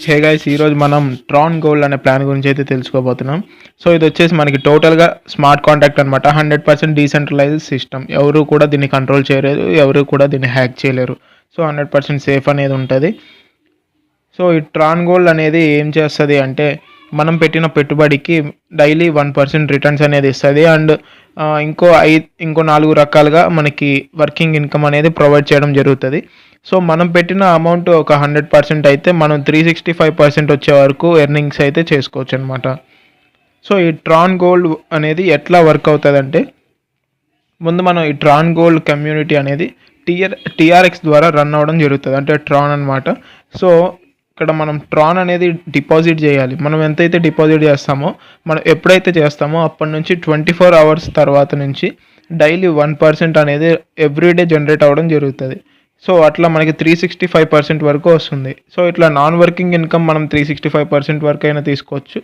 Hey guys, ఈరోజు మనం Tron gold అనే ప్లాన్ గురించి అయితే తెలుసుకోబోతున్నాం. సో ఇది వచ్చేసి మనకి టోటల్గా స్మార్ట్ కాంట్రాక్ట్ అనమాట. 100% డీసెంట్రలైజ్డ్ సిస్టమ్. ఎవరు కూడా దీన్ని కంట్రోల్ చేయలేరు, ఎవరు కూడా దీన్ని హ్యాక్ చేయలేరు. సో 100% సేఫ్ అనేది ఉంటుంది. సో ఈ ట్రాన్ గోల్డ్ అనేది ఏం చేస్తుంది అంటే, మనం పెట్టిన పెట్టుబడికి డైలీ 1% రిటర్న్స్ అనేది ఇస్తుంది. అండ్ ఇంకో 4 రకాలుగా మనకి వర్కింగ్ ఇన్కమ్ అనేది ప్రొవైడ్ చేయడం జరుగుతుంది. సో మనం పెట్టిన అమౌంట్ ఒక 100% అయితే మనం 365% వచ్చే వరకు ఎర్నింగ్స్ అయితే చేసుకోవచ్చు అనమాట. సో ఈ ట్రాన్ గోల్డ్ అనేది ఎట్లా వర్క్ అవుతుంది అంటే, ముందు మనం ఈ ట్రాన్ గోల్డ్ కమ్యూనిటీ అనేది టీఆర్ఎక్స్ ద్వారా రన్ అవ్వడం జరుగుతుంది, అంటే ట్రాన్ అనమాట. సో ఇక్కడ మనం ట్రాన్ అనేది డిపాజిట్ చేయాలి. మనం ఎంతైతే డిపాజిట్ చేస్తామో, మనం ఎప్పుడైతే చేస్తామో అప్పటి నుంచి 24 hours తర్వాత నుంచి డైలీ 1% అనేది ఎవ్రీడే జనరేట్ అవ్వడం జరుగుతుంది. సో అట్లా మనకి 365% వరకు వస్తుంది. సో ఇట్లా నాన్ వర్కింగ్ ఇన్కమ్ మనం 365% వరకు అయినా తీసుకోవచ్చు.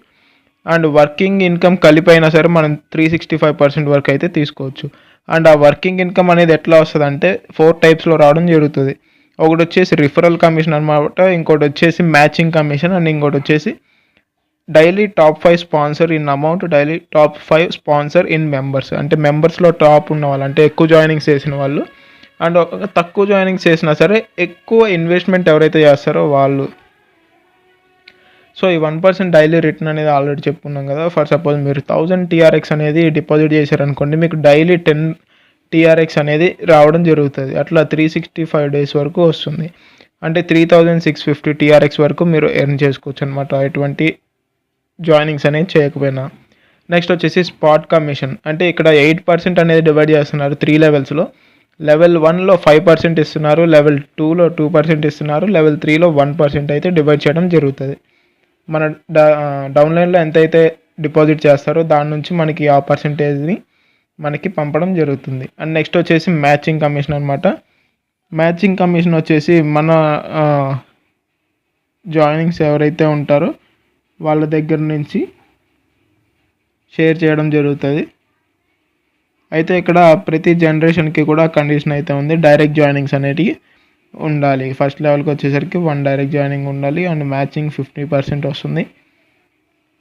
అండ్ వర్కింగ్ ఇన్కమ్ కలిపైనా సరే మనం 365% వరకు అయితే తీసుకోవచ్చు. అండ్ ఆ వర్కింగ్ ఇన్కమ్ అనేది ఎట్లా వస్తుంది అంటే 4 typesలో రావడం జరుగుతుంది. ఒకటి వచ్చేసి రిఫరల్ కమిషన్ అనమాట, ఇంకోటి వచ్చేసి మ్యాచింగ్ కమిషన్, అండ్ ఇంకోటి వచ్చేసి daily top 5 sponsor in amount, daily top 5 sponsor in members. అంటే మెంబర్స్లో టాప్ ఉన్న వాళ్ళు, అంటే ఎక్కువ జాయినింగ్స్ చేసిన వాళ్ళు, అండ్ తక్కువ జాయినింగ్స్ చేసినా సరే ఎక్కువ ఇన్వెస్ట్మెంట్ ఎవరైతే చేస్తారో వాళ్ళు. సో ఈ 1% డైలీ రిటర్న్ అనేది ఆల్రెడీ చెప్పుకున్నాం కదా. ఫర్ సపోజ్ మీరు 1000 TRX అనేది డిపాజిట్ చేశారనుకోండి, మీకు డైలీ 10 TRX అనేది రావడం జరుగుతుంది. అట్లా 365 days వరకు వస్తుంది. అంటే 3650 TRX వరకు మీరు ఎర్న్ చేసుకోవచ్చు అనమాట, ఎటువంటి జాయినింగ్స్ అనేది చేయకపోయినా. నెక్స్ట్ వచ్చేసి స్పాట్ కమిషన్. అంటే ఇక్కడ 8% అనేది డివైడ్ చేస్తున్నారు 3 levelsలో. లెవెల్ 1లో 5% ఇస్తున్నారు, లెవెల్ 2లో 2% ఇస్తున్నారు, లెవెల్ 3లో 1% అయితే డివైడ్ చేయడం జరుగుతుంది. మన డౌన్లైన్లో ఎంతైతే డిపాజిట్ చేస్తారో దాని నుంచి మనకి ఆ పర్సంటేజ్ని మనకి పంపడం జరుగుతుంది. అండ్ నెక్స్ట్ వచ్చేసి మ్యాచింగ్ కమిషన్ అనమాట. మ్యాచింగ్ కమిషన్ వచ్చేసి మన జాయినింగ్స్ ఎవరైతే ఉంటారో వాళ్ళ దగ్గర నుంచి షేర్ చేయడం జరుగుతుంది. అయితే ఇక్కడ ప్రతి జనరేషన్కి కూడా కండిషన్ అయితే ఉంది. డైరెక్ట్ జాయినింగ్స్ అనేటివి ఉండాలి. ఫస్ట్ లెవెల్కి వచ్చేసరికి 1 డైరెక్ట్ జాయినింగ్ ఉండాలి, అండ్ మ్యాచింగ్ 50% వస్తుంది.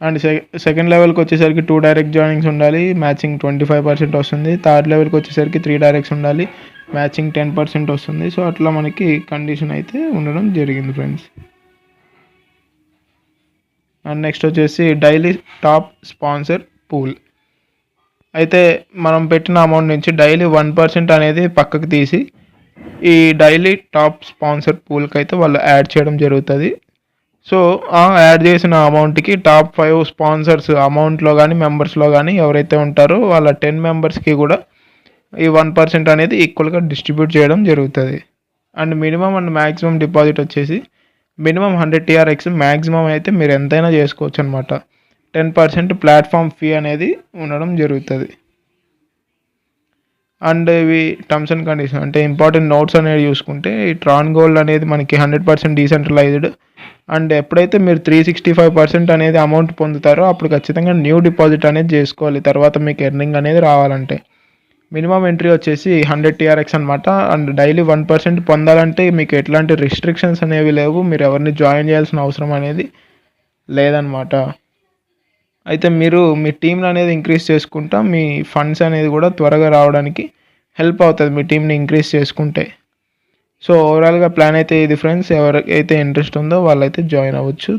అండ్ సెకండ్ లెవెల్కి వచ్చేసరికి 2 డైరెక్ట్ జాయినింగ్స్ ఉండాలి, మ్యాచింగ్ 25% వస్తుంది. థర్డ్ లెవెల్కి వచ్చేసరికి 3 డైరెక్ట్స్ ఉండాలి, మ్యాచింగ్ 10% వస్తుంది. సో అట్లా మనకి కండిషన్ అయితే ఉండడం జరిగింది ఫ్రెండ్స్. అండ్ నెక్స్ట్ వచ్చేసి డైలీ టాప్ స్పాన్సర్ పూల్. అయితే మనం పెట్టిన అమౌంట్ నుంచి డైలీ 1% అనేది పక్కకు తీసి ఈ డైలీ టాప్ స్పాన్సర్ పూల్కి అయితే వాళ్ళు యాడ్ చేయడం జరుగుతుంది. సో ఆ యాడ్ చేసిన అమౌంట్కి టాప్ 5 స్పాన్సర్స్ అమౌంట్లో కానీ మెంబర్స్లో కానీ ఎవరైతే ఉంటారో వాళ్ళ 10 మెంబర్స్కి కూడా ఈ 1% అనేది ఈక్వల్గా డిస్ట్రిబ్యూట్ చేయడం జరుగుతుంది. And minimum and maximum deposit వచ్చేసి మినిమం 100 TRX, మ్యాక్సిమం అయితే మీరు ఎంతైనా చేసుకోవచ్చు అనమాట. 10% ప్లాట్ఫామ్ ఫీ అనేది ఉండడం జరుగుతుంది. అండ్ ఇవి టర్మ్స్ అండ్ కండిషన్, అంటే ఇంపార్టెంట్ నోట్స్ అనేది చూసుకుంటే ఈ ట్రాన్ గోల్డ్ అనేది మనకి 100% డీసెంట్రలైజ్డ్. అండ్ ఎప్పుడైతే మీరు 365% అనేది అమౌంట్ పొందుతారో అప్పుడు ఖచ్చితంగా న్యూ డిపాజిట్ అనేది చేసుకోవాలి, తర్వాత మీకు ఎర్నింగ్ అనేది రావాలంటే. మినిమం ఎంట్రీ వచ్చేసి 100 TRX అనమాట. అండ్ డైలీ 1% పొందాలంటే మీకు ఎట్లాంటి రిస్ట్రిక్షన్స్ అనేవి లేవు, మీరు ఎవరిని జాయిన్ చేయాల్సిన అవసరం అనేది లేదనమాట. అయితే మీరు మీ టీంని అనేది ఇంక్రీజ్ చేసుకుంటా మీ ఫండ్స్ అనేది కూడా త్వరగా రావడానికి హెల్ప్ అవుతుంది మీ టీంని ఇంక్రీజ్ చేసుకుంటే. సో ఓవరాల్గా ప్లాన్ అయితే ఇది ఫ్రెండ్స్. ఎవరికైతే ఇంట్రెస్ట్ ఉందో వాళ్ళైతే జాయిన్ అవ్వచ్చు.